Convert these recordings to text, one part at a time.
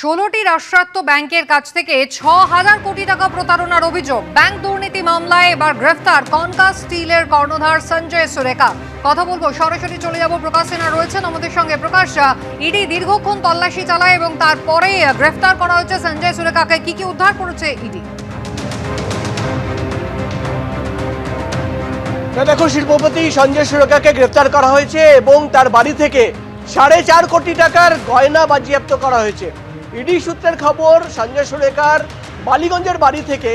16টি রাষ্ট্রায়ত্ত ব্যাংকের কাছ থেকে 6,000 কোটি টাকা প্রতারণার অভিযোগ। ব্যাংক দুর্নীতি মামলায় এবার গ্রেফতার কনকা স্টিলের কর্ণধার সঞ্জয় সুরেখা। কথা বলবো, সরাসরি চলে যাব। প্রকাশ সিনহা রয়েছেন আমাদের সঙ্গে। প্রকাশ, ইডি দীর্ঘক্ষণ তল্লাশি চালায় এবং তারপরে গ্রেফতার করা হয়েছে সঞ্জয় সুরেখাকে। কি উদ্ধার করেছে ইডি? দেখো, শিল্পপতি সঞ্জয় সুরেখাকে গ্রেফতার করা হয়েছে এবং তার বাড়ি থেকে 4.5 কোটি টাকার গয়না বাজেয়াপ্ত করা হয়েছে। ইডি সূত্রের খবর, সঞ্জয় সুরেখার বালিগঞ্জের বাড়ি থেকে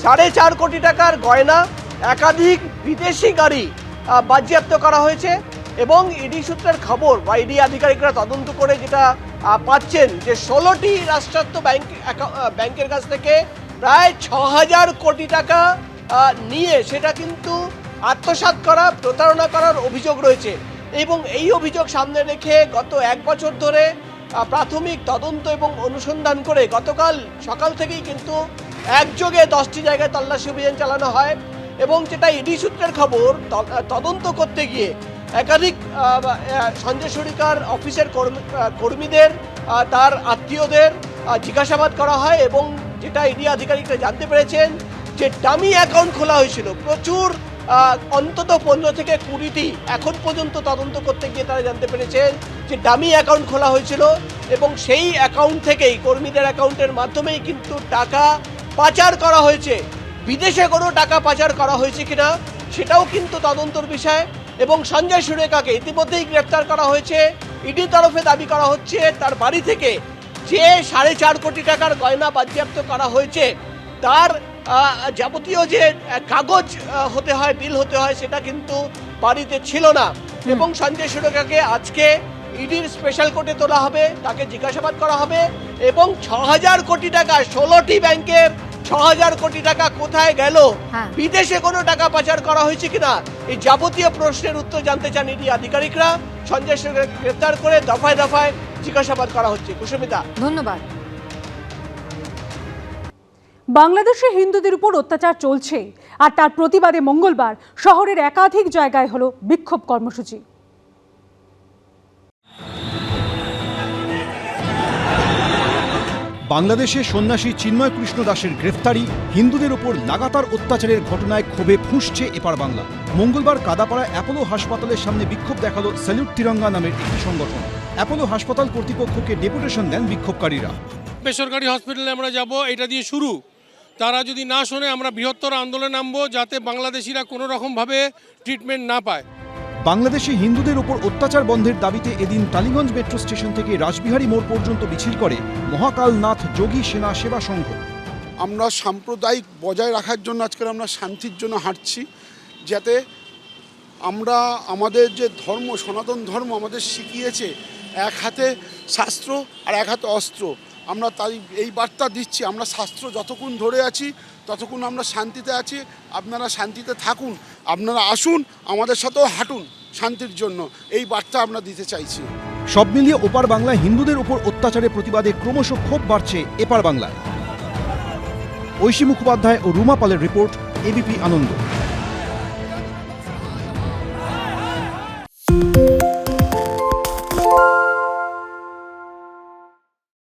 4.5 কোটি টাকার গয়না, একাধিক বিদেশি গাড়ি বাজেয়াপ্ত করা হয়েছে। এবং ইডি সূত্রের খবর বা ইডি আধিকারিকরা তদন্ত করে যেটা পাচ্ছেন যে 16টি রাষ্ট্রায়ত্ত ব্যাংকের কাছ থেকে প্রায় 6,000 কোটি টাকা নিয়ে সেটা কিন্তু আত্মসাৎ করা, প্রতারণা করার অভিযোগ রয়েছে। এবং এই অভিযোগ সামনে রেখে গত 1 বছর ধরে প্রাথমিক তদন্ত এবং অনুসন্ধান করে গতকাল সকাল থেকেই কিন্তু একযোগে 10টি জায়গায় তল্লাশি অভিযান চালানো হয়। এবং যেটা ইডি সূত্রের খবর, তদন্ত করতে গিয়ে একাধিক সঞ্জয় সুরেখার অফিসের কর্মীদের, তার আত্মীয়দের জিজ্ঞাসাবাদ করা হয়। এবং যেটা ইডি আধিকারিকরা জানতে পেরেছেন যে ডামি অ্যাকাউন্ট খোলা হয়েছিল প্রচুর, অন্তত 15 থেকে 20টি। এখন পর্যন্ত তদন্ত করতে গিয়ে তারা জানতে পেরেছেন যে ডামি অ্যাকাউন্ট খোলা হয়েছিল এবং সেই অ্যাকাউন্ট থেকেই, কর্মীদের অ্যাকাউন্টের মাধ্যমেই কিন্তু টাকা পাচার করা হয়েছে। বিদেশে কোনো টাকা পাচার করা হয়েছে কিনা সেটাও কিন্তু তদন্তর বিষয়। এবং সঞ্জয় সুরেখাকে ইতিমধ্যেই গ্রেফতার করা হয়েছে। ইডির তরফে দাবি করা হচ্ছে তার বাড়ি থেকে যে 4.5 কোটি টাকার গয়না বাজেয়াপ্ত করা হয়েছে তার যাবতীয় যে কাগজ হতে হয়, বিল হতে হয়, সেটা কিন্তু বাড়িতে ছিল না। এবং সঞ্জয় সুরেখাকে আজকে ইডির স্পেশাল কোর্টে তোলা হবে, তাকে জিজ্ঞাসাবাদ করা হবে। এবং 6,000 কোটি টাকা, 16টি ব্যাংকের 6,000 কোটি টাকা কোথায় গেল, বিদেশে কোনো টাকা পাচার করা হয়েছে কিনা, এই যাবতীয় প্রশ্নের উত্তর জানতে চান ইডি আধিকারিকরা। সঞ্জয় সুরেখাকে গ্রেফতার করে দফায় দফায় জিজ্ঞাসাবাদ করা হচ্ছে। কুসুমিতা, ধন্যবাদ। বাংলাদেশে হিন্দুদের উপর অত্যাচার চলছে, আর তার প্রতিবাদে মঙ্গলবার শহরের একাধিক জায়গায় হলো বিক্ষোভ কর্মসূচি। বাংলাদেশে সন্ন্যাসী চিন্ময় কৃষ্ণ দাসের গ্রেফতারি, হিন্দুদের ওপর লাগাতার অত্যাচারের ঘটনায় ক্ষোভে ফুঁসছে এপার বাংলা। মঙ্গলবার কাদাপাড়া অ্যাপোলো হাসপাতালের সামনে বিক্ষোভ দেখালো স্যালুট তিরঙ্গা নামের একটি সংগঠন। অ্যাপোলো হাসপাতাল কর্তৃপক্ষকে ডেপুটেশন দেন বিক্ষোভকারীরা। বেসরকারি হসপিটালে আমরা যাব, এটা দিয়ে শুরু। তারা যদি না শোনে আমরা বৃহত্তর আন্দোলনে নামবো, যাতে বাংলাদেশিরা কোনো রকমভাবে ট্রিটমেন্ট না পায়। বাংলাদেশে হিন্দুদের ওপর অত্যাচার বন্ধের দাবিতে এদিন টালিগঞ্জ মেট্রো স্টেশন থেকে রাসবিহারী মোড় পর্যন্ত মিছিল করে মহাকালনাথ যোগী সেনা সেবা সংঘ। আমরা সাম্প্রদায়িক বজায় রাখার জন্য আজকে আমরা শান্তির জন্য হাঁটছি, যাতে আমরা আমাদের যে ধর্ম, সনাতন ধর্ম আমাদের শিখিয়েছে এক হাতে শাস্ত্র আর এক হাতে অস্ত্র, আমরা তাই এই বার্তা দিচ্ছি। আমরা শাস্ত্র যতক্ষণ ধরে আছি ততক্ষণ আমরা শান্তিতে আছি। আপনারা শান্তিতে থাকুন, আপনারা আসুন, আমাদের সাথেও হাঁটুন শান্তির জন্য, এই বার্তা আমরা দিতে চাইছি। সব মিলিয়ে ওপার বাংলায় হিন্দুদের ওপর অত্যাচারের প্রতিবাদে ক্রমশ ক্ষোভ বাড়ছে এপার বাংলায়। ঐশী মুখোপাধ্যায় ও রুমা পালের রিপোর্ট, এবিপি আনন্দ।